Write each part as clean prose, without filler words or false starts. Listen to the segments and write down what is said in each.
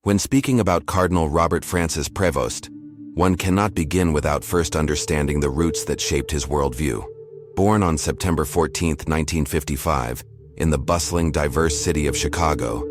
When speaking about Cardinal Robert Francis Prevost, one cannot begin without first understanding the roots that shaped his worldview. Born on September 14, 1955, in the bustling, diverse city of Chicago,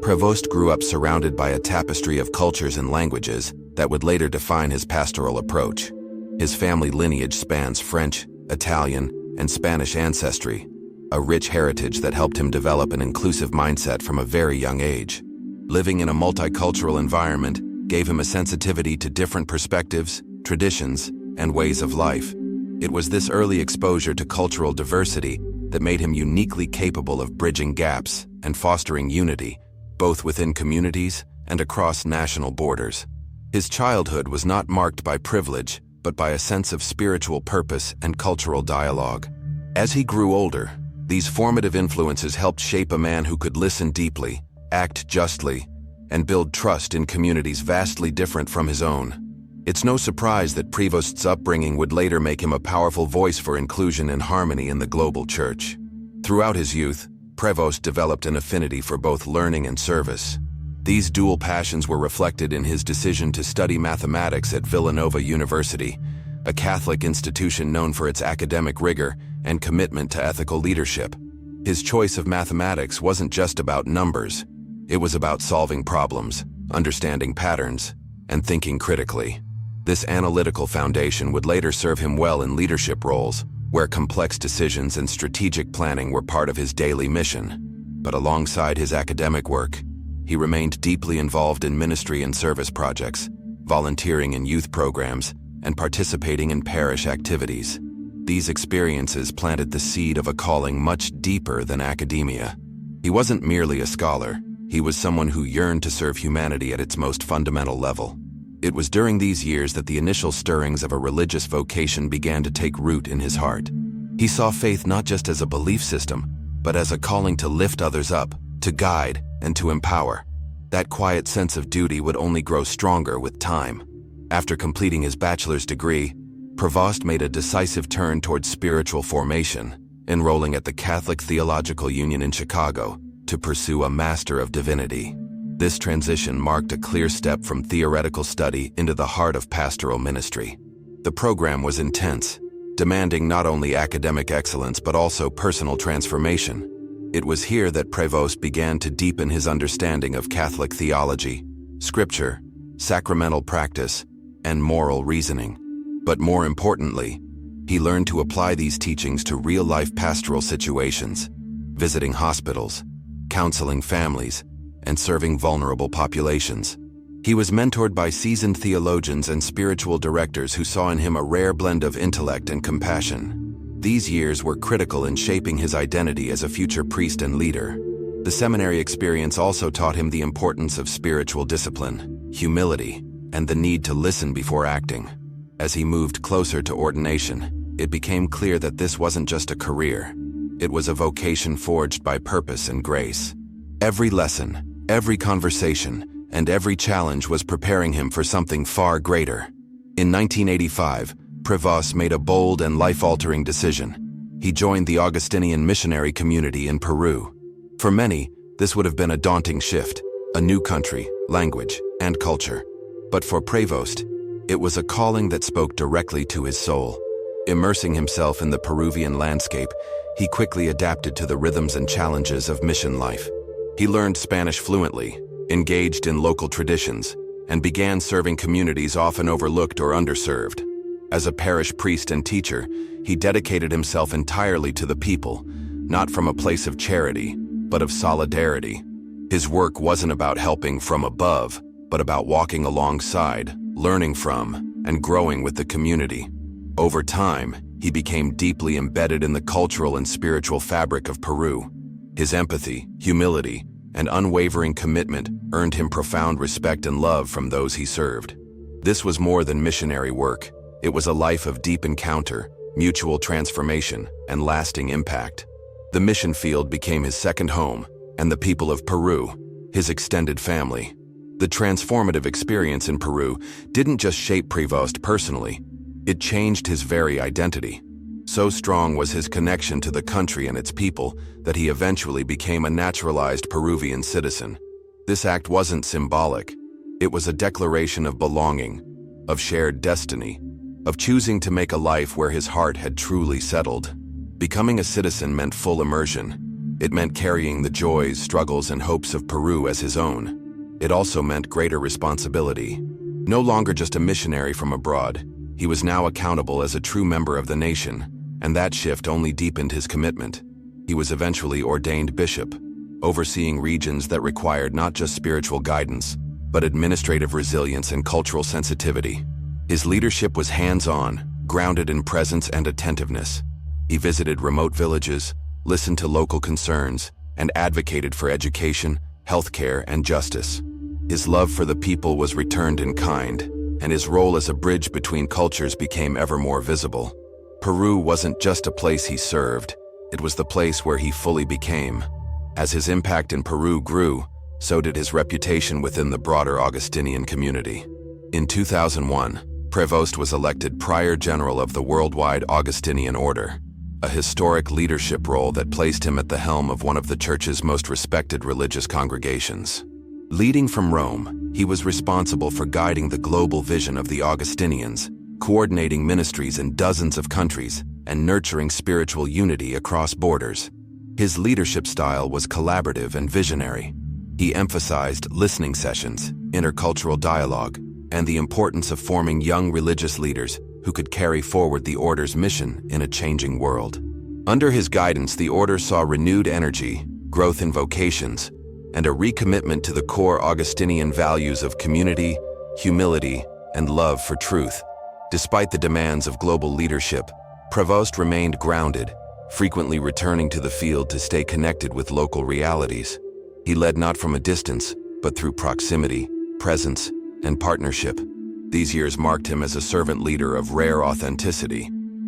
Prevost grew up surrounded by a tapestry of cultures and languages that would later define his pastoral approach. His family lineage spans French, Italian, and Spanish ancestry, a rich heritage that helped him develop an inclusive mindset from a very young age. Living in a multicultural environment gave him a sensitivity to different perspectives, traditions, and ways of life. It was this early exposure to cultural diversity that made him uniquely capable of bridging gaps and fostering unity, both within communities and across national borders. His childhood was not marked by privilege, but by a sense of spiritual purpose and cultural dialogue. As he grew older, these formative influences helped shape a man who could listen deeply, act justly, and build trust in communities vastly different from his own. It's no surprise that Prevost's upbringing would later make him a powerful voice for inclusion and harmony in the global church. Throughout his youth, Prevost developed an affinity for both learning and service. These dual passions were reflected in his decision to study mathematics at Villanova University, a Catholic institution known for its academic rigor and commitment to ethical leadership. His choice of mathematics wasn't just about numbers. It was about solving problems, understanding patterns, and thinking critically. This analytical foundation would later serve him well in leadership roles, where complex decisions and strategic planning were part of his daily mission. But alongside his academic work, he remained deeply involved in ministry and service projects, volunteering in youth programs, and participating in parish activities. These experiences planted the seed of a calling much deeper than academia. He wasn't merely a scholar. He was someone who yearned to serve humanity at its most fundamental level. It was during these years that the initial stirrings of a religious vocation began to take root in his heart. He saw faith not just as a belief system, but as a calling to lift others up, to guide, and to empower. That quiet sense of duty would only grow stronger with time. After completing his bachelor's degree, Prevost made a decisive turn towards spiritual formation, enrolling at the Catholic Theological Union in Chicago to pursue a Master of Divinity. This transition marked a clear step from theoretical study into the heart of pastoral ministry. The program was intense, demanding not only academic excellence but also personal transformation. It was here that Prevost began to deepen his understanding of Catholic theology, scripture, sacramental practice, and moral reasoning. But more importantly, he learned to apply these teachings to real-life pastoral situations, visiting hospitals, counseling families, and serving vulnerable populations. He was mentored by seasoned theologians and spiritual directors who saw in him a rare blend of intellect and compassion. These years were critical in shaping his identity as a future priest and leader. The seminary experience also taught him the importance of spiritual discipline, humility, and the need to listen before acting. As he moved closer to ordination, it became clear that this wasn't just a career. It was a vocation forged by purpose and grace. Every lesson, every conversation, and every challenge was preparing him for something far greater. In 1985, Prevost made a bold and life-altering decision. He joined the Augustinian Missionary community in Peru. For many, this would have been a daunting shift, a new country, language, and culture. But for Prevost, it was a calling that spoke directly to his soul. Immersing himself in the Peruvian landscape, he quickly adapted to the rhythms and challenges of mission life. He learned Spanish fluently, engaged in local traditions, and began serving communities often overlooked or underserved. As a parish priest and teacher, he dedicated himself entirely to the people, not from a place of charity, but of solidarity. His work wasn't about helping from above, but about walking alongside, learning from, and growing with the community. Over time, he became deeply embedded in the cultural and spiritual fabric of Peru. His empathy, humility, and unwavering commitment earned him profound respect and love from those he served. This was more than missionary work. It was a life of deep encounter, mutual transformation, and lasting impact. The mission field became his second home, and the people of Peru, his extended family. The transformative experience in Peru didn't just shape Prevost personally, it changed his very identity. So strong was his connection to the country and its people that he eventually became a naturalized Peruvian citizen. This act wasn't symbolic, It was a declaration of belonging, of shared destiny, of choosing to make a life where his heart had truly settled. Becoming a citizen meant full immersion. It meant carrying the joys, struggles, and hopes of Peru as his own. It also meant greater responsibility. No longer just a missionary from abroad, he was now accountable as a true member of the nation, and that shift only deepened his commitment. He was eventually ordained bishop, overseeing regions that required not just spiritual guidance, but administrative resilience and cultural sensitivity. His leadership was hands-on, grounded in presence and attentiveness. He visited remote villages, listened to local concerns, and advocated for education, healthcare, and justice. His love for the people was returned in kind, and his role as a bridge between cultures became ever more visible. Peru wasn't just a place he served, it was the place where he fully became. As his impact in Peru grew, so did his reputation within the broader Augustinian community. In 2001, Prevost was elected Prior General of the Worldwide Augustinian Order, a historic leadership role that placed him at the helm of one of the Church's most respected religious congregations. Leading from Rome, he was responsible for guiding the global vision of the Augustinians, coordinating ministries in dozens of countries, and nurturing spiritual unity across borders. His leadership style was collaborative and visionary. He emphasized listening sessions, intercultural dialogue, and the importance of forming young religious leaders who could carry forward the Order's mission in a changing world. Under his guidance, the Order saw renewed energy, growth in vocations, and a recommitment to the core Augustinian values of community, humility, and love for truth. Despite the demands of global leadership, Prevost remained grounded, frequently returning to the field to stay connected with local realities. He led not from a distance, but through proximity, presence, and partnership. These years marked him as a servant leader of rare authenticity,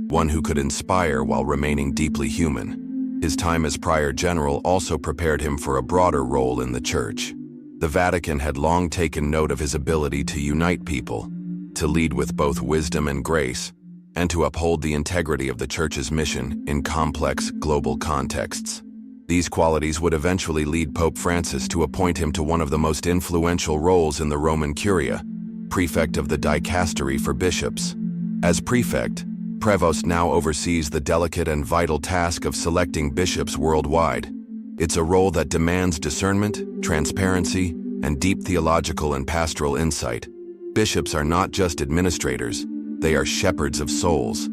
one who could inspire while remaining deeply human. His time as Prior General also prepared him for a broader role in the Church. The Vatican had long taken note of his ability to unite people, to lead with both wisdom and grace, and to uphold the integrity of the Church's mission in complex global contexts. These qualities would eventually lead Pope Francis to appoint him to one of the most influential roles in the Roman Curia, Prefect of the Dicastery for Bishops. As Prefect, Prevost now oversees the delicate and vital task of selecting bishops worldwide. It's a role that demands discernment, transparency, and deep theological and pastoral insight. Bishops are not just administrators, they are shepherds of souls,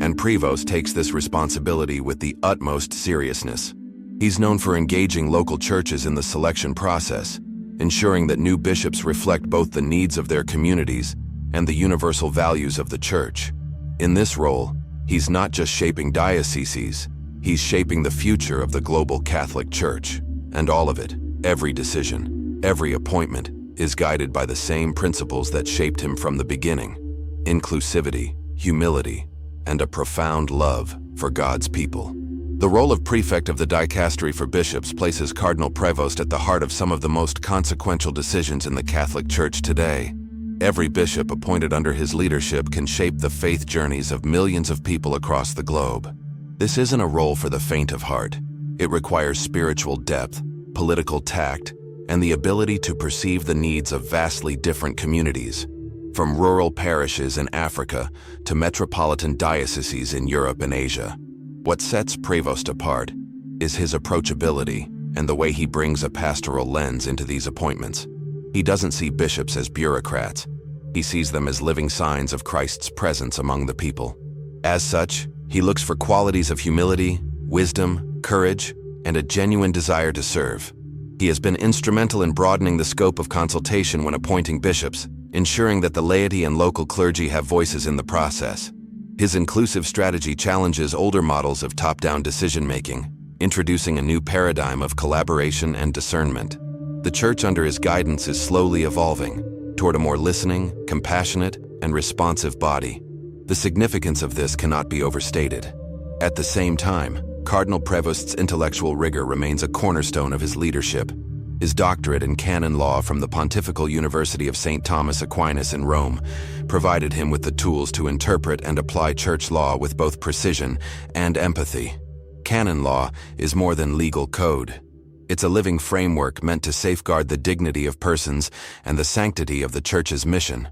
and Prevost takes this responsibility with the utmost seriousness. He's known for engaging local churches in the selection process, ensuring that new bishops reflect both the needs of their communities and the universal values of the Church. In this role, he's not just shaping dioceses, he's shaping the future of the global Catholic Church. And all of it, every decision, every appointment, is guided by the same principles that shaped him from the beginning: inclusivity, humility, and a profound love for God's people. The role of Prefect of the Dicastery for Bishops places Cardinal Prevost at the heart of some of the most consequential decisions in the Catholic Church today. Every bishop appointed under his leadership can shape the faith journeys of millions of people across the globe. This isn't a role for the faint of heart. It requires spiritual depth, political tact, and the ability to perceive the needs of vastly different communities, from rural parishes in Africa to metropolitan dioceses in Europe and Asia. What sets Prevost apart is his approachability and the way he brings a pastoral lens into these appointments. He doesn't see bishops as bureaucrats. He sees them as living signs of Christ's presence among the people. As such, he looks for qualities of humility, wisdom, courage, and a genuine desire to serve. He has been instrumental in broadening the scope of consultation when appointing bishops, ensuring that the laity and local clergy have voices in the process. His inclusive strategy challenges older models of top-down decision-making, introducing a new paradigm of collaboration and discernment. The Church under his guidance is slowly evolving toward a more listening, compassionate, and responsive body. The significance of this cannot be overstated. At the same time, Cardinal Prevost's intellectual rigor remains a cornerstone of his leadership. His doctorate in canon law from the Pontifical University of St. Thomas Aquinas in Rome provided him with the tools to interpret and apply church law with both precision and empathy. Canon law is more than legal code. It's a living framework meant to safeguard the dignity of persons and the sanctity of the Church's mission.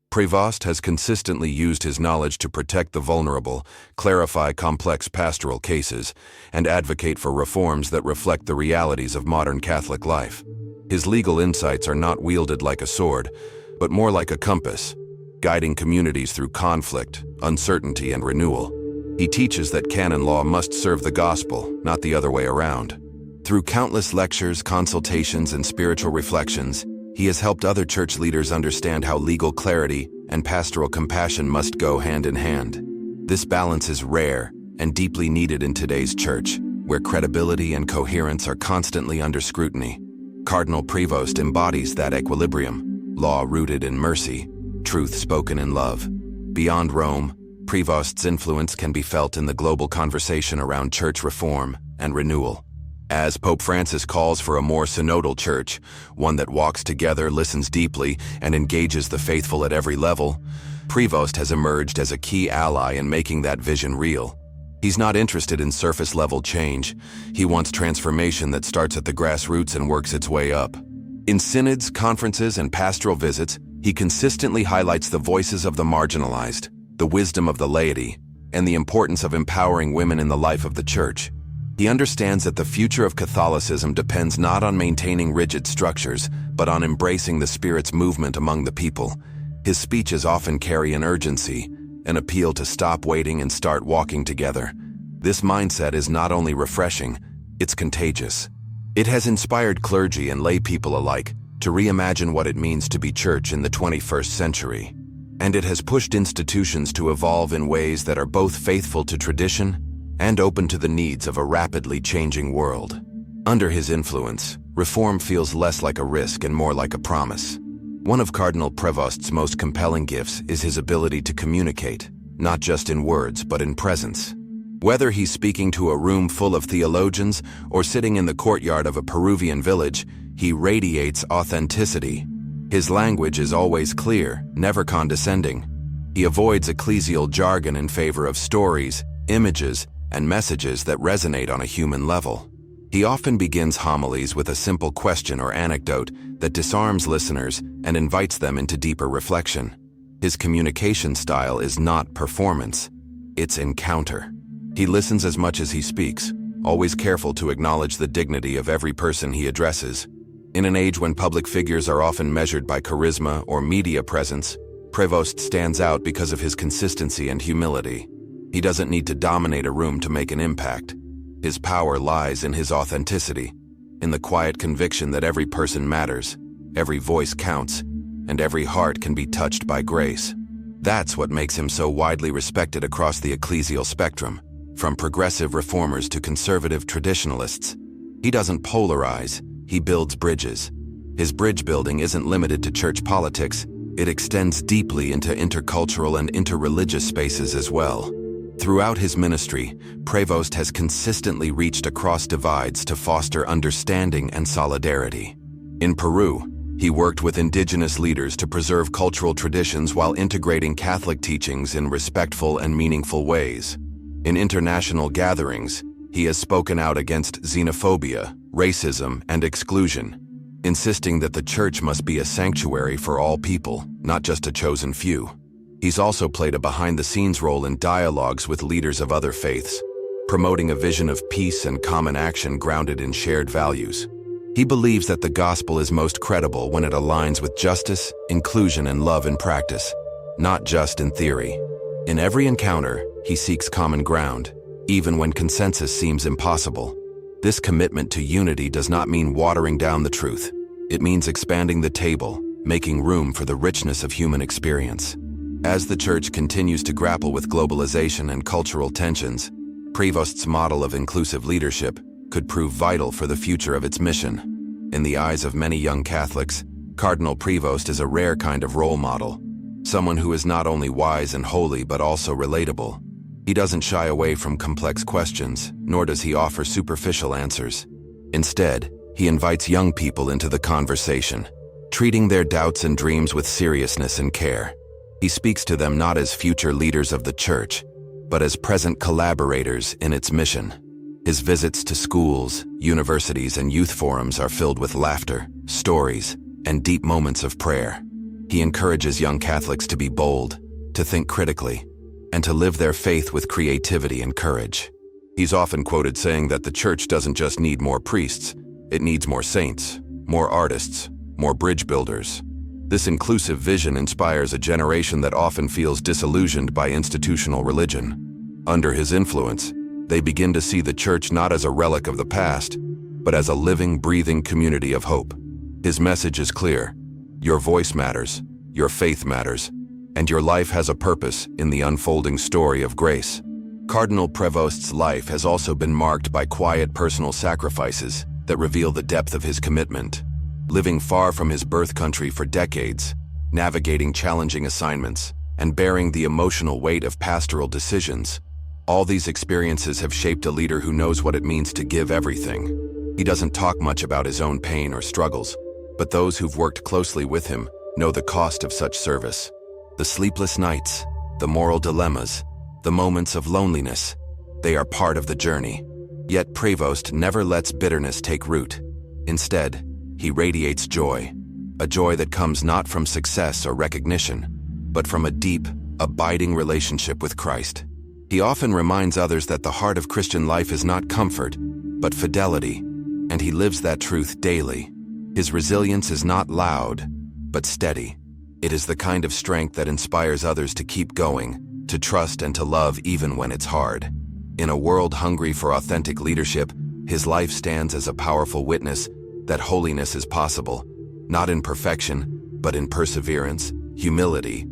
Prevost has consistently used his knowledge to protect the vulnerable, clarify complex pastoral cases, and advocate for reforms that reflect the realities of modern Catholic life. His legal insights are not wielded like a sword, but more like a compass, guiding communities through conflict, uncertainty, and renewal. He teaches that canon law must serve the gospel, not the other way around. Through countless lectures, consultations, and spiritual reflections, he has helped other church leaders understand how legal clarity and pastoral compassion must go hand in hand. This balance is rare and deeply needed in today's church, where credibility and coherence are constantly under scrutiny. Cardinal Prevost embodies that equilibrium, law rooted in mercy, truth spoken in love. Beyond Rome, Prevost's influence can be felt in the global conversation around church reform and renewal. As Pope Francis calls for a more synodal church, one that walks together, listens deeply, and engages the faithful at every level, Prevost has emerged as a key ally in making that vision real. He's not interested in surface-level change. He wants transformation that starts at the grassroots and works its way up. In synods, conferences, and pastoral visits, he consistently highlights the voices of the marginalized, the wisdom of the laity, and the importance of empowering women in the life of the Church. He understands that the future of Catholicism depends not on maintaining rigid structures, but on embracing the Spirit's movement among the people. His speeches often carry an urgency, an appeal to stop waiting and start walking together. This mindset is not only refreshing, it's contagious. It has inspired clergy and lay people alike to reimagine what it means to be church in the 21st century. And it has pushed institutions to evolve in ways that are both faithful to tradition and open to the needs of a rapidly changing world. Under his influence, reform feels less like a risk and more like a promise. One of Cardinal Prevost's most compelling gifts is his ability to communicate, not just in words but in presence. Whether he's speaking to a room full of theologians or sitting in the courtyard of a Peruvian village, he radiates authenticity. His language is always clear, never condescending. He avoids ecclesial jargon in favor of stories, images, and messages that resonate on a human level. He often begins homilies with a simple question or anecdote that disarms listeners and invites them into deeper reflection. His communication style is not performance, it's encounter. He listens as much as he speaks, always careful to acknowledge the dignity of every person he addresses. In an age when public figures are often measured by charisma or media presence, Prevost stands out because of his consistency and humility. He doesn't need to dominate a room to make an impact. His power lies in his authenticity, in the quiet conviction that every person matters, every voice counts, and every heart can be touched by grace. That's what makes him so widely respected across the ecclesial spectrum, from progressive reformers to conservative traditionalists. He doesn't polarize, he builds bridges. His bridge building isn't limited to church politics, it extends deeply into intercultural and interreligious spaces as well. Throughout his ministry, Prevost has consistently reached across divides to foster understanding and solidarity. In Peru, he worked with Indigenous leaders to preserve cultural traditions while integrating Catholic teachings in respectful and meaningful ways. In international gatherings, he has spoken out against xenophobia, racism, and exclusion, insisting that the Church must be a sanctuary for all people, not just a chosen few. He's also played a behind-the-scenes role in dialogues with leaders of other faiths, promoting a vision of peace and common action grounded in shared values. He believes that the gospel is most credible when it aligns with justice, inclusion, and love in practice, not just in theory. In every encounter, he seeks common ground, even when consensus seems impossible. This commitment to unity does not mean watering down the truth. It means expanding the table, making room for the richness of human experience. As the Church continues to grapple with globalization and cultural tensions, Prevost's model of inclusive leadership could prove vital for the future of its mission. In the eyes of many young Catholics, Cardinal Prevost is a rare kind of role model, someone who is not only wise and holy but also relatable. He doesn't shy away from complex questions, nor does he offer superficial answers. Instead, he invites young people into the conversation, treating their doubts and dreams with seriousness and care. He speaks to them not as future leaders of the Church, but as present collaborators in its mission. His visits to schools, universities, and youth forums are filled with laughter, stories, and deep moments of prayer. He encourages young Catholics to be bold, to think critically, and to live their faith with creativity and courage. He's often quoted saying that the church doesn't just need more priests, it needs more saints, more artists, more bridge builders. This inclusive vision inspires a generation that often feels disillusioned by institutional religion. Under his influence, they begin to see the church not as a relic of the past, but as a living, breathing community of hope. His message is clear: your voice matters, your faith matters, and your life has a purpose in the unfolding story of grace. Cardinal Prevost's life has also been marked by quiet personal sacrifices that reveal the depth of his commitment. Living far from his birth country for decades, navigating challenging assignments, and bearing the emotional weight of pastoral decisions, all these experiences have shaped a leader who knows what it means to give everything. He doesn't talk much about his own pain or struggles, but those who've worked closely with him know the cost of such service. The sleepless nights, the moral dilemmas, the moments of loneliness, they are part of the journey. Yet Prevost never lets bitterness take root. Instead, he radiates joy, a joy that comes not from success or recognition, but from a deep, abiding relationship with Christ. He often reminds others that the heart of Christian life is not comfort, but fidelity, and he lives that truth daily. His resilience is not loud, but steady. It is the kind of strength that inspires others to keep going, to trust and to love even when it's hard. In a world hungry for authentic leadership, his life stands as a powerful witness that holiness is possible, not in perfection, but in perseverance, humility,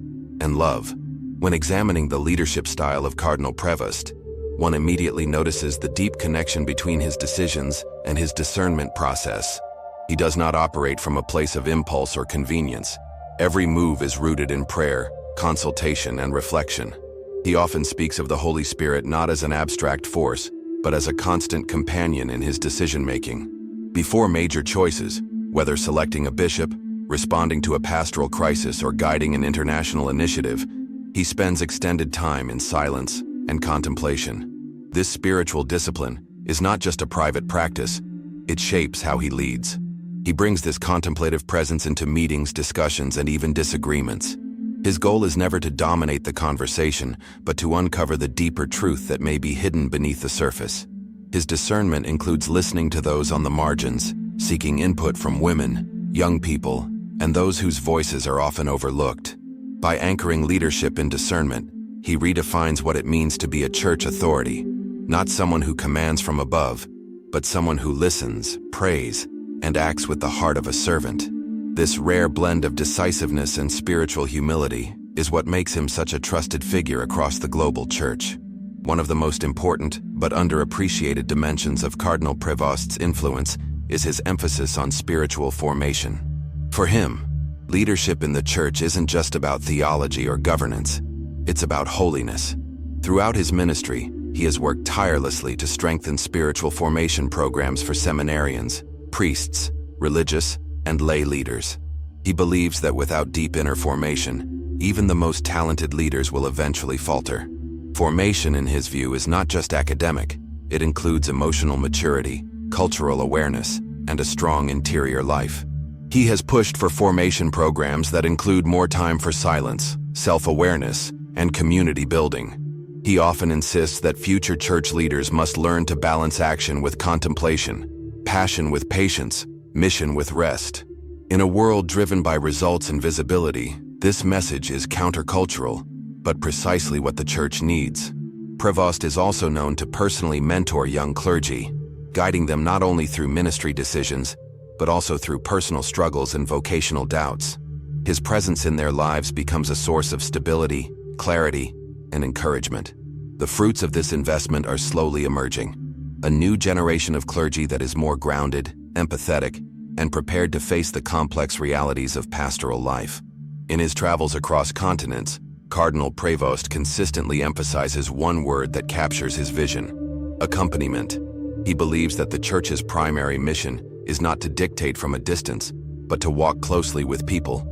and love. When examining the leadership style of Cardinal Prevost, one immediately notices the deep connection between his decisions and his discernment process. He does not operate from a place of impulse or convenience. Every move is rooted in prayer, consultation, and reflection. He often speaks of the Holy Spirit not as an abstract force, but as a constant companion in his decision-making. Before major choices, whether selecting a bishop, responding to a pastoral crisis, or guiding an international initiative, he spends extended time in silence and contemplation. This spiritual discipline is not just a private practice, it shapes how he leads. He brings this contemplative presence into meetings, discussions, and even disagreements. His goal is never to dominate the conversation, but to uncover the deeper truth that may be hidden beneath the surface. His discernment includes listening to those on the margins, seeking input from women, young people, and those whose voices are often overlooked. By anchoring leadership in discernment, he redefines what it means to be a church authority, not someone who commands from above, but someone who listens, prays, and acts with the heart of a servant. This rare blend of decisiveness and spiritual humility is what makes him such a trusted figure across the global church. One of the most important but underappreciated dimensions of Cardinal Prevost's influence is his emphasis on spiritual formation. For him, leadership in the church isn't just about theology or governance, it's about holiness. Throughout his ministry, he has worked tirelessly to strengthen spiritual formation programs for seminarians, priests, religious, and lay leaders. He believes that without deep inner formation, even the most talented leaders will eventually falter. Formation, in his view, is not just academic. It includes emotional maturity, cultural awareness, and a strong interior life. He has pushed for formation programs that include more time for silence, self-awareness, and community building. He often insists that future church leaders must learn to balance action with contemplation, passion with patience, mission with rest. In a world driven by results and visibility, this message is countercultural, but precisely what the church needs. Prevost is also known to personally mentor young clergy, guiding them not only through ministry decisions, but also through personal struggles and vocational doubts. His presence in their lives becomes a source of stability, clarity, and encouragement. The fruits of this investment are slowly emerging. A new generation of clergy that is more grounded, empathetic, and prepared to face the complex realities of pastoral life. In his travels across continents, Cardinal Prevost consistently emphasizes one word that captures his vision: accompaniment. He believes that the church's primary mission is not to dictate from a distance, but to walk closely with people,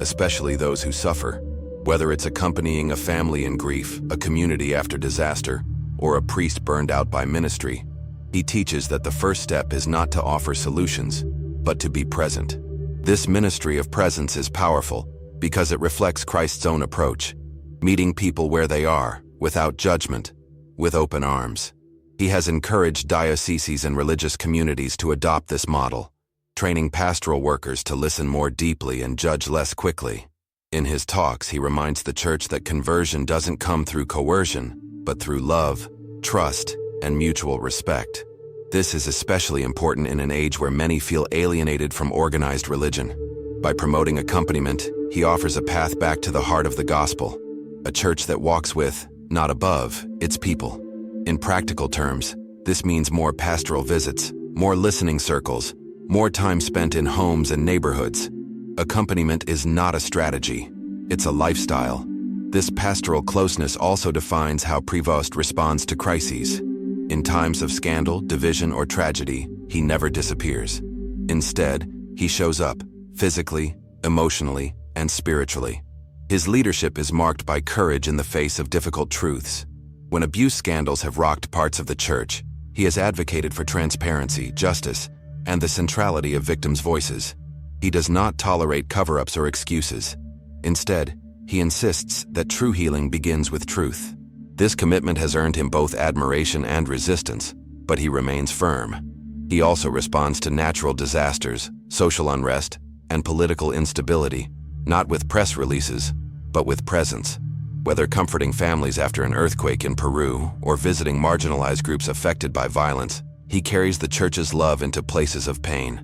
especially those who suffer. Whether it's accompanying a family in grief, a community after disaster, or a priest burned out by ministry, He teaches that the first step is not to offer solutions, but to be present. This ministry of presence is powerful because it reflects Christ's own approach, meeting people where they are, without judgment, with open arms. He has encouraged dioceses and religious communities to adopt this model, training pastoral workers to listen more deeply and judge less quickly. In his talks, he reminds the church that conversion doesn't come through coercion, but through love, trust, and mutual respect. This is especially important in an age where many feel alienated from organized religion. By promoting accompaniment, he offers a path back to the heart of the gospel, a church that walks with, not above, its people. In practical terms, this means more pastoral visits, more listening circles, more time spent in homes and neighborhoods. Accompaniment is not a strategy, it's a lifestyle. This pastoral closeness also defines how Prevost responds to crises. In times of scandal, division, or tragedy, he never disappears. Instead, he shows up, physically, emotionally, and spiritually. His leadership is marked by courage in the face of difficult truths. When abuse scandals have rocked parts of the church, he has advocated for transparency, justice, and the centrality of victims' voices. He does not tolerate cover-ups or excuses. Instead, he insists that true healing begins with truth. This commitment has earned him both admiration and resistance, but he remains firm. He also responds to natural disasters, social unrest, and political instability, not with press releases, but with presence. Whether comforting families after an earthquake in Peru or visiting marginalized groups affected by violence, he carries the church's love into places of pain.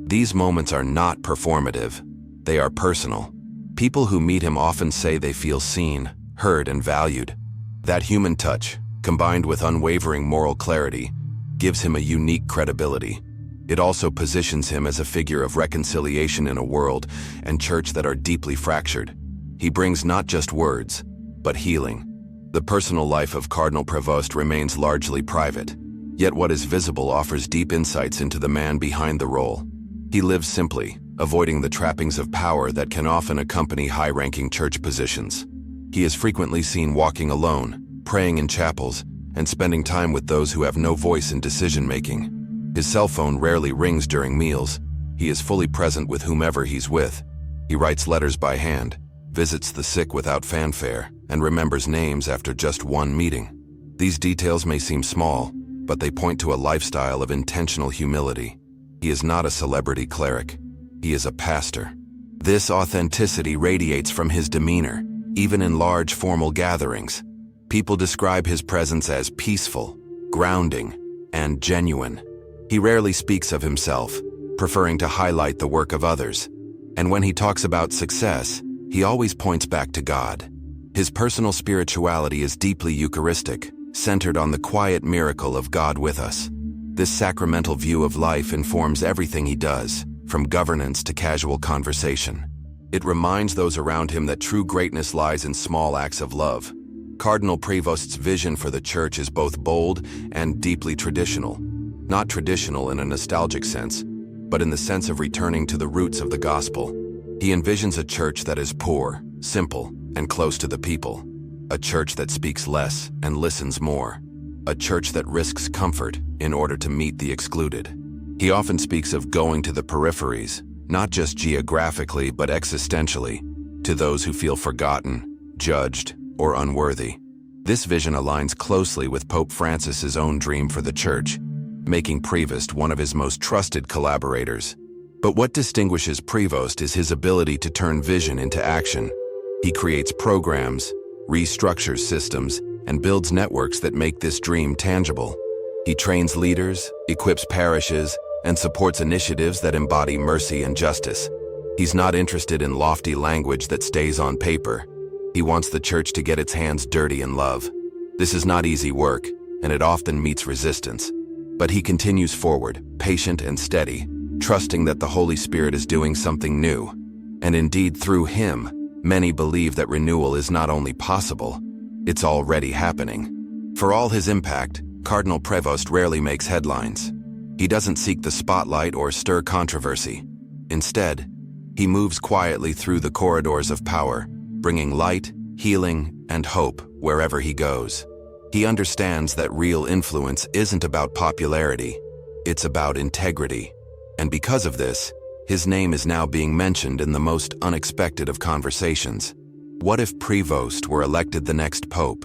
These moments are not performative, they are personal. People who meet him often say they feel seen, heard, and valued. That human touch, combined with unwavering moral clarity, gives him a unique credibility. It also positions him as a figure of reconciliation in a world and church that are deeply fractured. He brings not just words, but healing. The personal life of Cardinal Prevost remains largely private, yet what is visible offers deep insights into the man behind the role. He lives simply, avoiding the trappings of power that can often accompany high-ranking church positions. He is frequently seen walking alone, praying in chapels, and spending time with those who have no voice in decision-making. His cell phone rarely rings during meals. He is fully present with whomever he's with. He writes letters by hand, visits the sick without fanfare, and remembers names after just one meeting. These details may seem small, but they point to a lifestyle of intentional humility. He is not a celebrity cleric. He is a pastor. This authenticity radiates from his demeanor, even in large formal gatherings. People describe his presence as peaceful, grounding, and genuine. He rarely speaks of himself, preferring to highlight the work of others. And when he talks about success, he always points back to God. His personal spirituality is deeply Eucharistic, centered on the quiet miracle of God with us. This sacramental view of life informs everything he does, from governance to casual conversation. It reminds those around him that true greatness lies in small acts of love. Cardinal Prevost's vision for the church is both bold and deeply traditional. Not traditional in a nostalgic sense, but in the sense of returning to the roots of the gospel. He envisions a church that is poor, simple, and close to the people. A church that speaks less and listens more. A church that risks comfort in order to meet the excluded. He often speaks of going to the peripheries, not just geographically but existentially, to those who feel forgotten, judged, or unworthy. This vision aligns closely with Pope Francis's own dream for the church, making Prevost one of his most trusted collaborators. But what distinguishes Prevost is his ability to turn vision into action. He creates programs, restructures systems, and builds networks that make this dream tangible. He trains leaders, equips parishes, and supports initiatives that embody mercy and justice. He's not interested in lofty language that stays on paper. He wants the church to get its hands dirty in love. This is not easy work, and it often meets resistance. But he continues forward, patient and steady, trusting that the Holy Spirit is doing something new. And indeed, through him, many believe that renewal is not only possible, it's already happening. For all his impact, Cardinal Prevost rarely makes headlines. He doesn't seek the spotlight or stir controversy. Instead, he moves quietly through the corridors of power, bringing light, healing, and hope wherever he goes. He understands that real influence isn't about popularity, it's about integrity. And because of this, his name is now being mentioned in the most unexpected of conversations. What if Prevost were elected the next pope?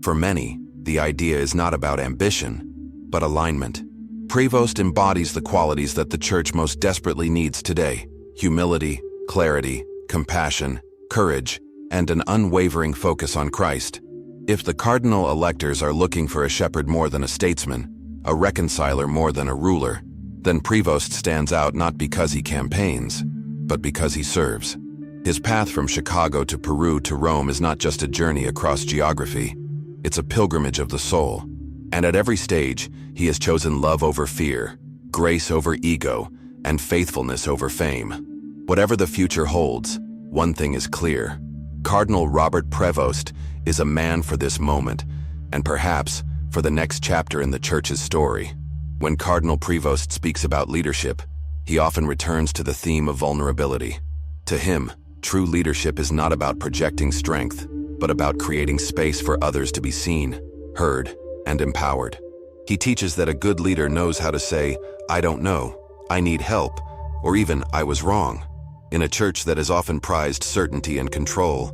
For many, the idea is not about ambition, but alignment. Prevost embodies the qualities that the Church most desperately needs today: humility, clarity, compassion, courage, and an unwavering focus on Christ. If the cardinal electors are looking for a shepherd more than a statesman, a reconciler more than a ruler, then Prevost stands out not because he campaigns, but because he serves. His path from Chicago to Peru to Rome is not just a journey across geography, it's a pilgrimage of the soul. And at every stage, he has chosen love over fear, grace over ego, and faithfulness over fame. Whatever the future holds, one thing is clear: Cardinal Robert Prevost is a man for this moment, and perhaps for the next chapter in the Church's story. When Cardinal Prevost speaks about leadership, he often returns to the theme of vulnerability. To him, true leadership is not about projecting strength, but about creating space for others to be seen, heard, and empowered. He teaches that a good leader knows how to say, "I don't know," "I need help," or even "I was wrong." In a church that has often prized certainty and control,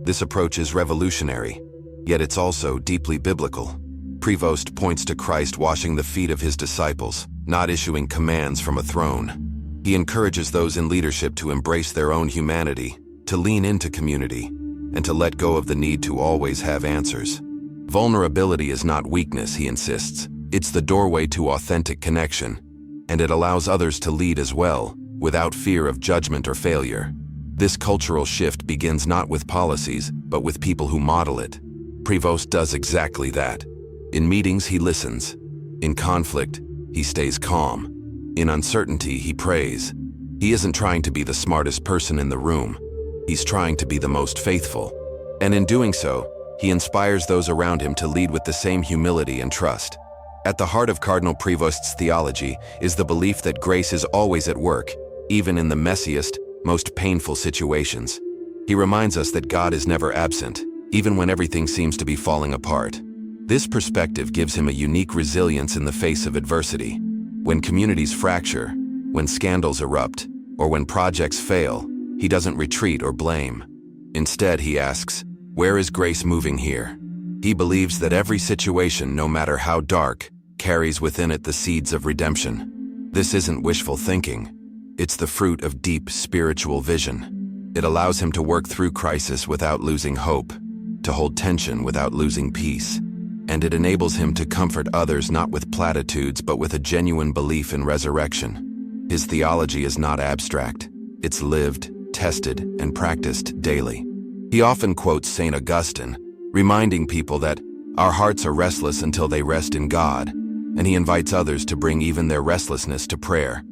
this approach is revolutionary, yet it's also deeply biblical. Prevost points to Christ washing the feet of his disciples, not issuing commands from a throne. He encourages those in leadership to embrace their own humanity, to lean into community, and to let go of the need to always have answers. Vulnerability is not weakness, he insists. It's the doorway to authentic connection, and it allows others to lead as well, without fear of judgment or failure. This cultural shift begins not with policies, but with people who model it. Prevost does exactly that. In meetings, he listens. In conflict, he stays calm. In uncertainty, he prays. He isn't trying to be the smartest person in the room. He's trying to be the most faithful. And in doing so, he inspires those around him to lead with the same humility and trust. At the heart of Cardinal Prevost's theology is the belief that grace is always at work, even in the messiest, most painful situations. He reminds us that God is never absent, even when everything seems to be falling apart. This perspective gives him a unique resilience in the face of adversity. When communities fracture, when scandals erupt, or when projects fail, he doesn't retreat or blame. Instead, he asks, "Where is grace moving here?" He believes that every situation, no matter how dark, carries within it the seeds of redemption. This isn't wishful thinking. It's the fruit of deep spiritual vision. It allows him to work through crisis without losing hope, to hold tension without losing peace, and it enables him to comfort others not with platitudes but with a genuine belief in resurrection. His theology is not abstract. It's lived, tested, and practiced daily. He often quotes St. Augustine, reminding people that our hearts are restless until they rest in God, and he invites others to bring even their restlessness to prayer.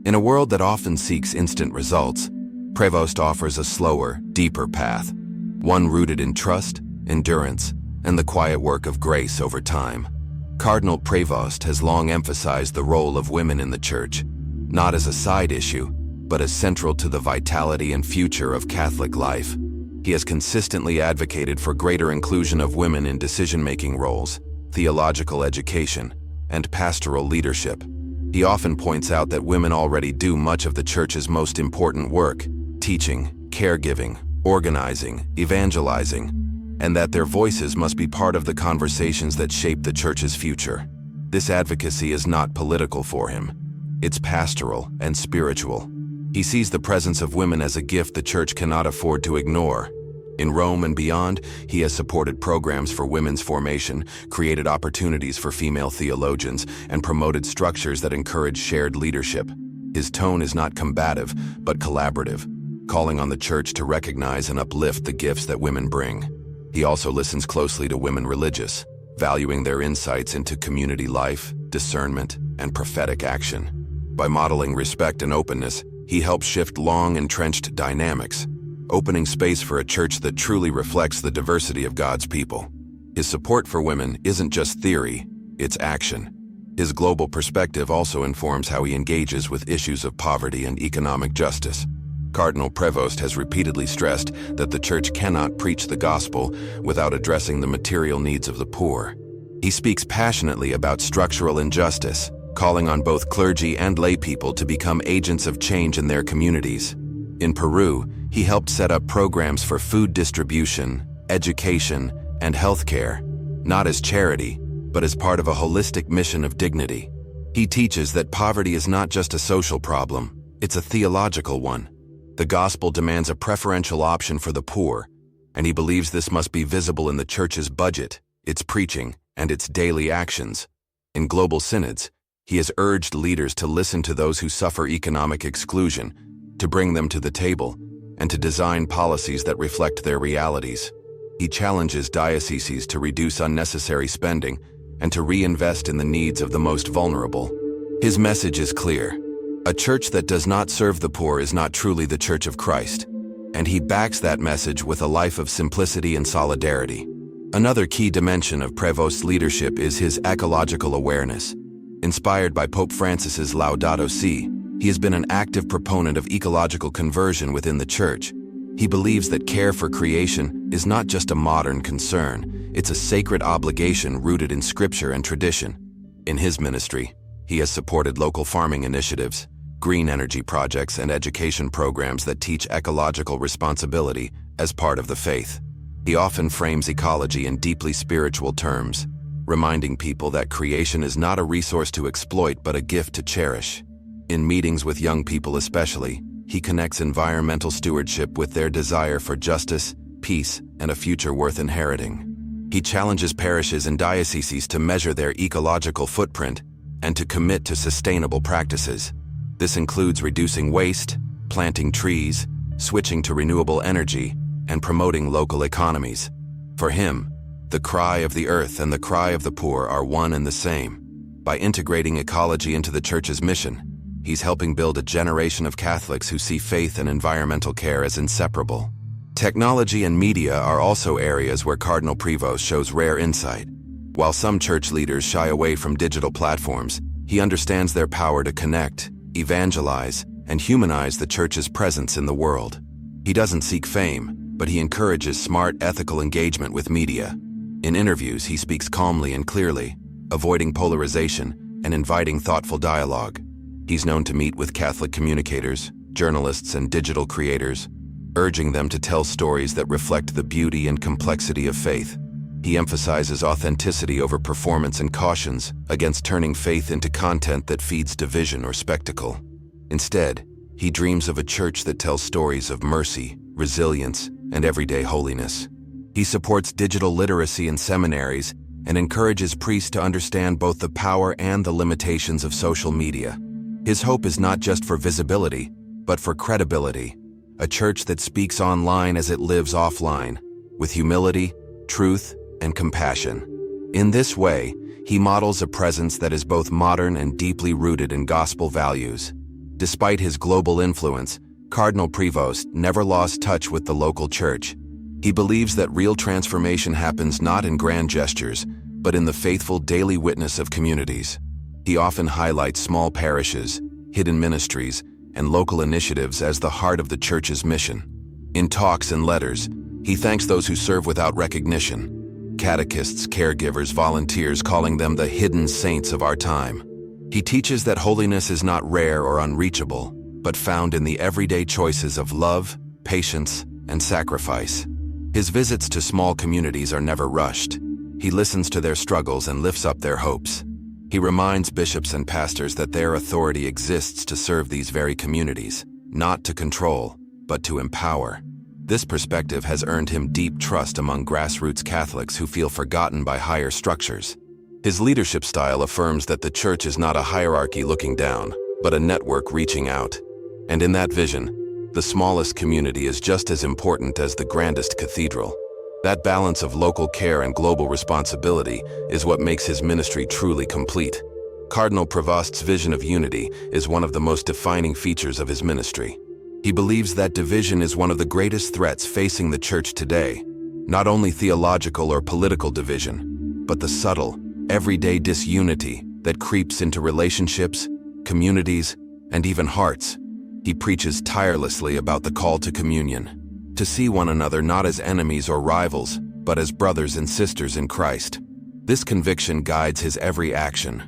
In a world that often seeks instant results, Prevost offers a slower, deeper path, one rooted in trust, endurance, and the quiet work of grace over time. Cardinal Prevost has long emphasized the role of women in the Church, not as a side issue, but as central to the vitality and future of Catholic life. He has consistently advocated for greater inclusion of women in decision-making roles, theological education, and pastoral leadership. He often points out that women already do much of the Church's most important work: teaching, caregiving, organizing, evangelizing, and that their voices must be part of the conversations that shape the Church's future. This advocacy is not political for him. It's pastoral and spiritual. He sees the presence of women as a gift the Church cannot afford to ignore. In Rome and beyond, he has supported programs for women's formation, created opportunities for female theologians, and promoted structures that encourage shared leadership. His tone is not combative, but collaborative, calling on the Church to recognize and uplift the gifts that women bring. He also listens closely to women religious, valuing their insights into community life, discernment, and prophetic action. By modeling respect and openness, he helps shift long-entrenched dynamics, opening space for a church that truly reflects the diversity of God's people. His support for women isn't just theory, it's action. His global perspective also informs how he engages with issues of poverty and economic justice. Cardinal Prevost has repeatedly stressed that the Church cannot preach the gospel without addressing the material needs of the poor. He speaks passionately about structural injustice, calling on both clergy and lay people to become agents of change in their communities. In Peru, he helped set up programs for food distribution, education, and healthcare, not as charity, but as part of a holistic mission of dignity. He teaches that poverty is not just a social problem, it's a theological one. The gospel demands a preferential option for the poor, and he believes this must be visible in the church's budget, its preaching, and its daily actions. In global synods, he has urged leaders to listen to those who suffer economic exclusion, to bring them to the table, and to design policies that reflect their realities. He challenges dioceses to reduce unnecessary spending and to reinvest in the needs of the most vulnerable. His message is clear. A church that does not serve the poor is not truly the Church of Christ, and he backs that message with a life of simplicity and solidarity. Another key dimension of Prevost's leadership is his ecological awareness. Inspired by Pope Francis's Laudato Si', he has been an active proponent of ecological conversion within the Church. He believes that care for creation is not just a modern concern, it's a sacred obligation rooted in Scripture and tradition. In his ministry, he has supported local farming initiatives, green energy projects, and education programs that teach ecological responsibility as part of the faith. He often frames ecology in deeply spiritual terms, reminding people that creation is not a resource to exploit but a gift to cherish. In meetings with young people especially, he connects environmental stewardship with their desire for justice, peace, and a future worth inheriting. He challenges parishes and dioceses to measure their ecological footprint and to commit to sustainable practices. This includes reducing waste, planting trees, switching to renewable energy, and promoting local economies. For him, the cry of the earth and the cry of the poor are one and the same. By integrating ecology into the Church's mission, he's helping build a generation of Catholics who see faith and environmental care as inseparable. Technology and media are also areas where Cardinal Prevost shows rare insight. While some church leaders shy away from digital platforms, he understands their power to connect, evangelize, and humanize the Church's presence in the world. He doesn't seek fame, but he encourages smart, ethical engagement with media. In interviews, he speaks calmly and clearly, avoiding polarization and inviting thoughtful dialogue. He's known to meet with Catholic communicators, journalists, and digital creators, urging them to tell stories that reflect the beauty and complexity of faith. He emphasizes authenticity over performance and cautions against turning faith into content that feeds division or spectacle. Instead, he dreams of a church that tells stories of mercy, resilience, and everyday holiness. He supports digital literacy in seminaries and encourages priests to understand both the power and the limitations of social media. His hope is not just for visibility, but for credibility, a church that speaks online as it lives offline, with humility, truth, and compassion. In this way, he models a presence that is both modern and deeply rooted in gospel values. Despite his global influence, Cardinal Prevost never lost touch with the local church. He believes that real transformation happens not in grand gestures, but in the faithful daily witness of communities. He often highlights small parishes, hidden ministries, and local initiatives as the heart of the Church's mission. In talks and letters, he thanks those who serve without recognition: catechists, caregivers, volunteers, calling them the hidden saints of our time. He teaches that holiness is not rare or unreachable, but found in the everyday choices of love, patience, and sacrifice. His visits to small communities are never rushed. He listens to their struggles and lifts up their hopes. He reminds bishops and pastors that their authority exists to serve these very communities, not to control, but to empower. This perspective has earned him deep trust among grassroots Catholics who feel forgotten by higher structures. His leadership style affirms that the Church is not a hierarchy looking down, but a network reaching out. And in that vision, the smallest community is just as important as the grandest cathedral. That balance of local care and global responsibility is what makes his ministry truly complete. Cardinal Prevost's vision of unity is one of the most defining features of his ministry. He believes that division is one of the greatest threats facing the Church today, not only theological or political division, but the subtle, everyday disunity that creeps into relationships, communities, and even hearts. He preaches tirelessly about the call to communion, to see one another not as enemies or rivals, but as brothers and sisters in Christ. This conviction guides his every action.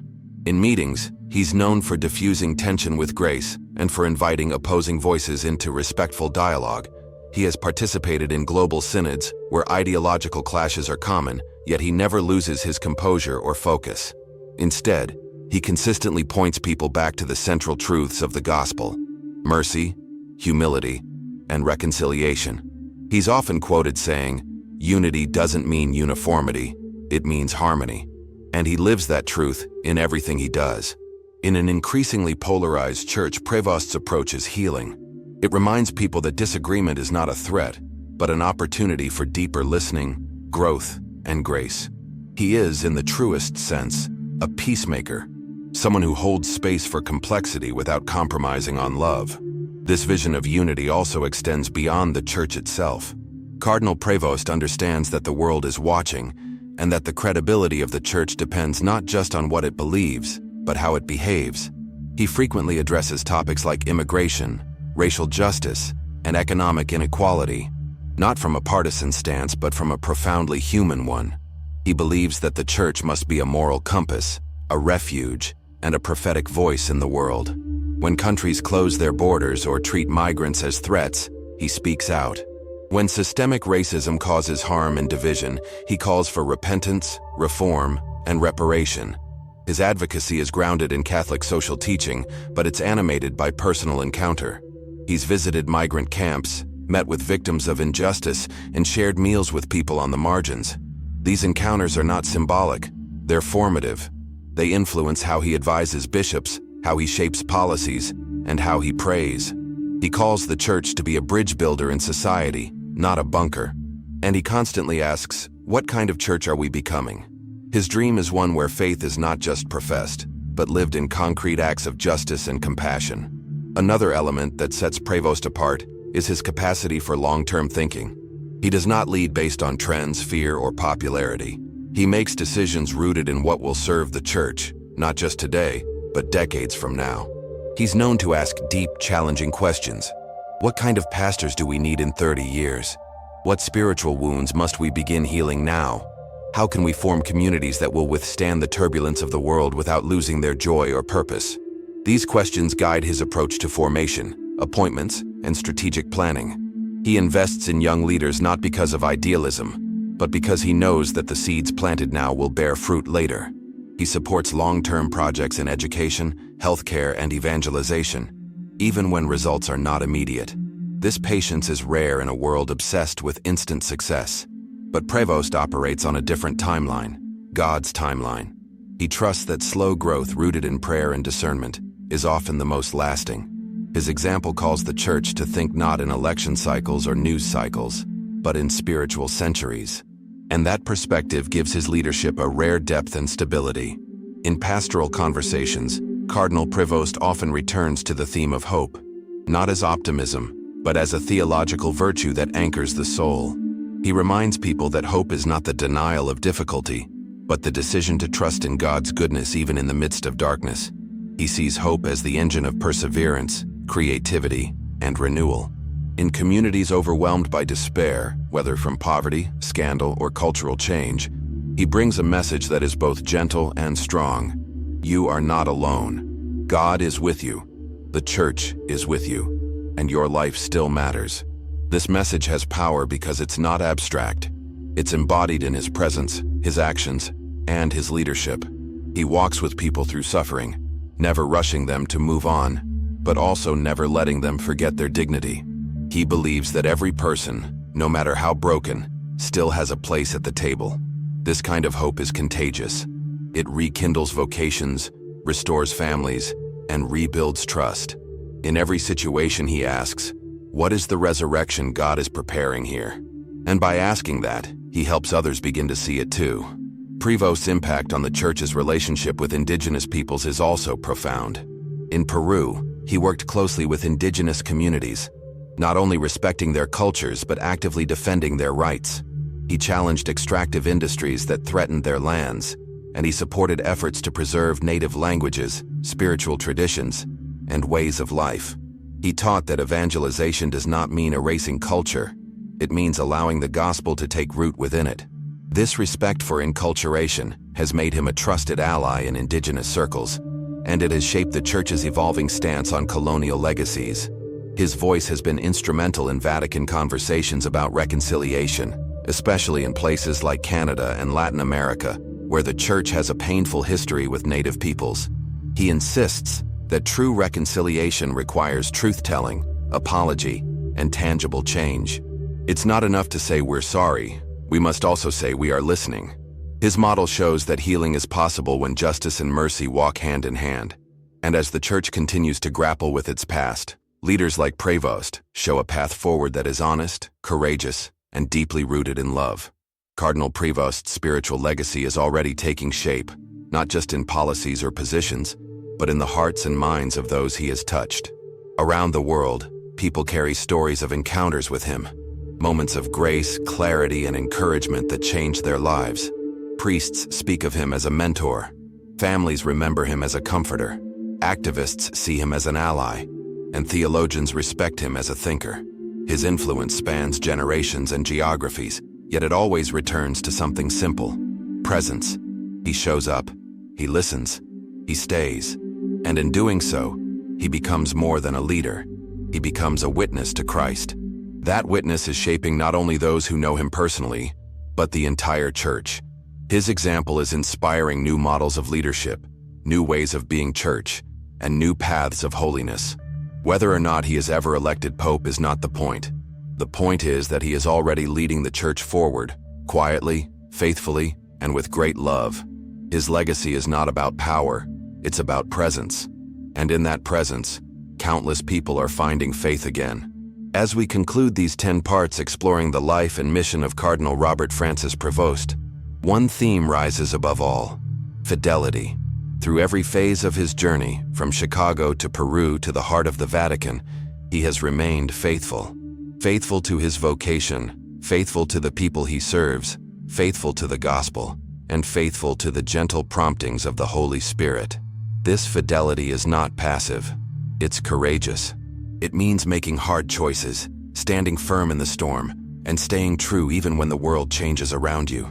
In meetings, he's known for diffusing tension with grace and for inviting opposing voices into respectful dialogue. He has participated in global synods where ideological clashes are common, yet he never loses his composure or focus. Instead, he consistently points people back to the central truths of the gospel: mercy, humility, and reconciliation. He's often quoted saying, "Unity doesn't mean uniformity, it means harmony." And he lives that truth in everything he does. In an increasingly polarized church, Prevost's approach is healing. It reminds people that disagreement is not a threat, but an opportunity for deeper listening, growth, and grace. He is, in the truest sense, a peacemaker, someone who holds space for complexity without compromising on love. This vision of unity also extends beyond the church itself. Cardinal Prevost understands that the world is watching, and that the credibility of the church depends not just on what it believes, but how it behaves. He frequently addresses topics like immigration, racial justice, and economic inequality, not from a partisan stance but from a profoundly human one. He believes that the church must be a moral compass, a refuge, and a prophetic voice in the world. When countries close their borders or treat migrants as threats, he speaks out. When systemic racism causes harm and division, he calls for repentance, reform, and reparation. His advocacy is grounded in Catholic social teaching, but it's animated by personal encounter. He's visited migrant camps, met with victims of injustice, and shared meals with people on the margins. These encounters are not symbolic, they're formative. They influence how he advises bishops, how he shapes policies, and how he prays. He calls the church to be a bridge builder in society, not a bunker. And he constantly asks, what kind of church are we becoming? His dream is one where faith is not just professed, but lived in concrete acts of justice and compassion. Another element that sets Prevost apart is his capacity for long-term thinking. He does not lead based on trends, fear, or popularity. He makes decisions rooted in what will serve the church, not just today, but decades from now. He's known to ask deep, challenging questions. What kind of pastors do we need in 30 years? What spiritual wounds must we begin healing now? How can we form communities that will withstand the turbulence of the world without losing their joy or purpose? These questions guide his approach to formation, appointments, and strategic planning. He invests in young leaders not because of idealism, but because he knows that the seeds planted now will bear fruit later. He supports long-term projects in education, healthcare, and evangelization, even when results are not immediate. This patience is rare in a world obsessed with instant success. But Prevost operates on a different timeline, God's timeline. He trusts that slow growth rooted in prayer and discernment is often the most lasting. His example calls the church to think not in election cycles or news cycles, but in spiritual centuries. And that perspective gives his leadership a rare depth and stability. In pastoral conversations, Cardinal Prevost often returns to the theme of hope, not as optimism, but as a theological virtue that anchors the soul. He reminds people that hope is not the denial of difficulty, but the decision to trust in God's goodness even in the midst of darkness. He sees hope as the engine of perseverance, creativity, and renewal. In communities overwhelmed by despair, whether from poverty, scandal, or cultural change, he brings a message that is both gentle and strong. You are not alone. God is with you. The church is with you. And your life still matters. This message has power because it's not abstract. It's embodied in his presence, his actions, and his leadership. He walks with people through suffering, never rushing them to move on, but also never letting them forget their dignity. He believes that every person, no matter how broken, still has a place at the table. This kind of hope is contagious. It rekindles vocations, restores families, and rebuilds trust. In every situation he asks, what is the resurrection God is preparing here? And by asking that, he helps others begin to see it too. Prevost's impact on the church's relationship with indigenous peoples is also profound. In Peru, he worked closely with indigenous communities, not only respecting their cultures but actively defending their rights. He challenged extractive industries that threatened their lands, and he supported efforts to preserve native languages, spiritual traditions, and ways of life. He taught that evangelization does not mean erasing culture. It means allowing the gospel to take root within it. This respect for enculturation has made him a trusted ally in Indigenous circles, and it has shaped the Church's evolving stance on colonial legacies. His voice has been instrumental in Vatican conversations about reconciliation, especially in places like Canada and Latin America, where the Church has a painful history with Native peoples. He insists that true reconciliation requires truth-telling, apology, and tangible change. It's not enough to say we're sorry, we must also say we are listening. His model shows that healing is possible when justice and mercy walk hand in hand. And as the Church continues to grapple with its past, leaders like Prevost show a path forward that is honest, courageous, and deeply rooted in love. Cardinal Prevost's spiritual legacy is already taking shape, not just in policies or positions, but in the hearts and minds of those he has touched. Around the world, people carry stories of encounters with him, moments of grace, clarity, and encouragement that changed their lives. Priests speak of him as a mentor. Families remember him as a comforter. Activists see him as an ally, and theologians respect him as a thinker. His influence spans generations and geographies, yet it always returns to something simple: presence. He shows up, he listens, he stays, and in doing so, he becomes more than a leader. He becomes a witness to Christ. That witness is shaping not only those who know him personally, but the entire Church. His example is inspiring new models of leadership, new ways of being church, and new paths of holiness. Whether or not he is ever elected Pope is not the point. The point is that he is already leading the Church forward, quietly, faithfully, and with great love. His legacy is not about power, it's about presence. And in that presence, countless people are finding faith again. As we conclude these 10 parts exploring the life and mission of Cardinal Robert Francis Prevost, one theme rises above all: fidelity. Through every phase of his journey, from Chicago to Peru to the heart of the Vatican, he has remained faithful. Faithful to his vocation, faithful to the people he serves, faithful to the gospel, and faithful to the gentle promptings of the Holy Spirit. This fidelity is not passive, it's courageous. It means making hard choices, standing firm in the storm, and staying true even when the world changes around you.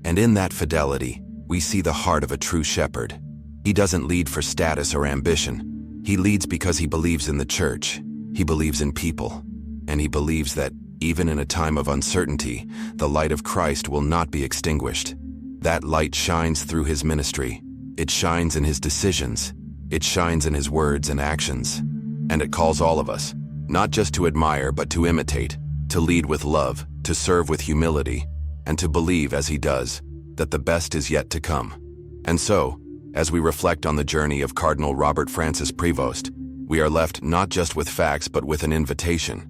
And in that fidelity, we see the heart of a true shepherd. He doesn't lead for status or ambition. He leads because he believes in the Church, he believes in people, and he believes that, even in a time of uncertainty, the light of Christ will not be extinguished. That light shines through his ministry. It shines in his decisions. It shines in his words and actions. And it calls all of us, not just to admire but to imitate, to lead with love, to serve with humility, and to believe, as he does, that the best is yet to come. And so, as we reflect on the journey of Cardinal Robert Francis Prevost, we are left not just with facts but with an invitation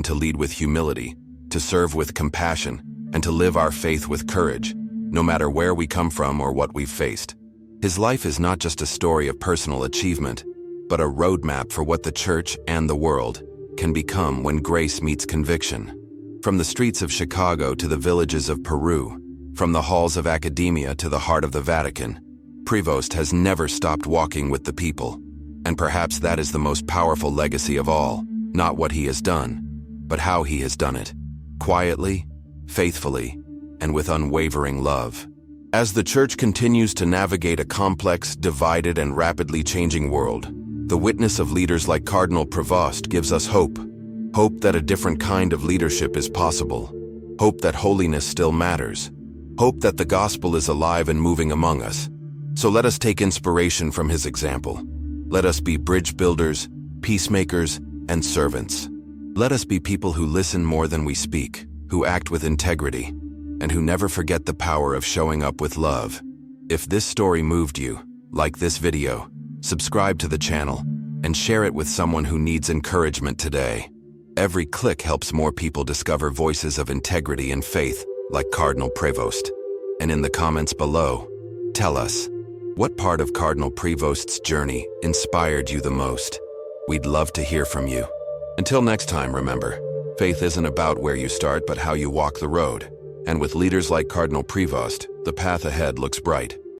to lead with humility, to serve with compassion, and to live our faith with courage, no matter where we come from or what we've faced. His life is not just a story of personal achievement, but a roadmap for what the Church and the world can become when grace meets conviction. From the streets of Chicago to the villages of Peru, from the halls of academia to the heart of the Vatican, Prevost has never stopped walking with the people. And perhaps that is the most powerful legacy of all, not what he has done, but how he has done it, quietly, faithfully, and with unwavering love. As the Church continues to navigate a complex, divided, and rapidly changing world, the witness of leaders like Cardinal Prevost gives us hope. Hope that a different kind of leadership is possible. Hope that holiness still matters. Hope that the gospel is alive and moving among us. So let us take inspiration from his example. Let us be bridge builders, peacemakers, and servants. Let us be people who listen more than we speak, who act with integrity, and who never forget the power of showing up with love. If this story moved you, like this video, subscribe to the channel, and share it with someone who needs encouragement today. Every click helps more people discover voices of integrity and faith, like Cardinal Prevost. And in the comments below, tell us, what part of Cardinal Prevost's journey inspired you the most? We'd love to hear from you. Until next time, remember, faith isn't about where you start but how you walk the road. And with leaders like Cardinal Prevost, the path ahead looks bright.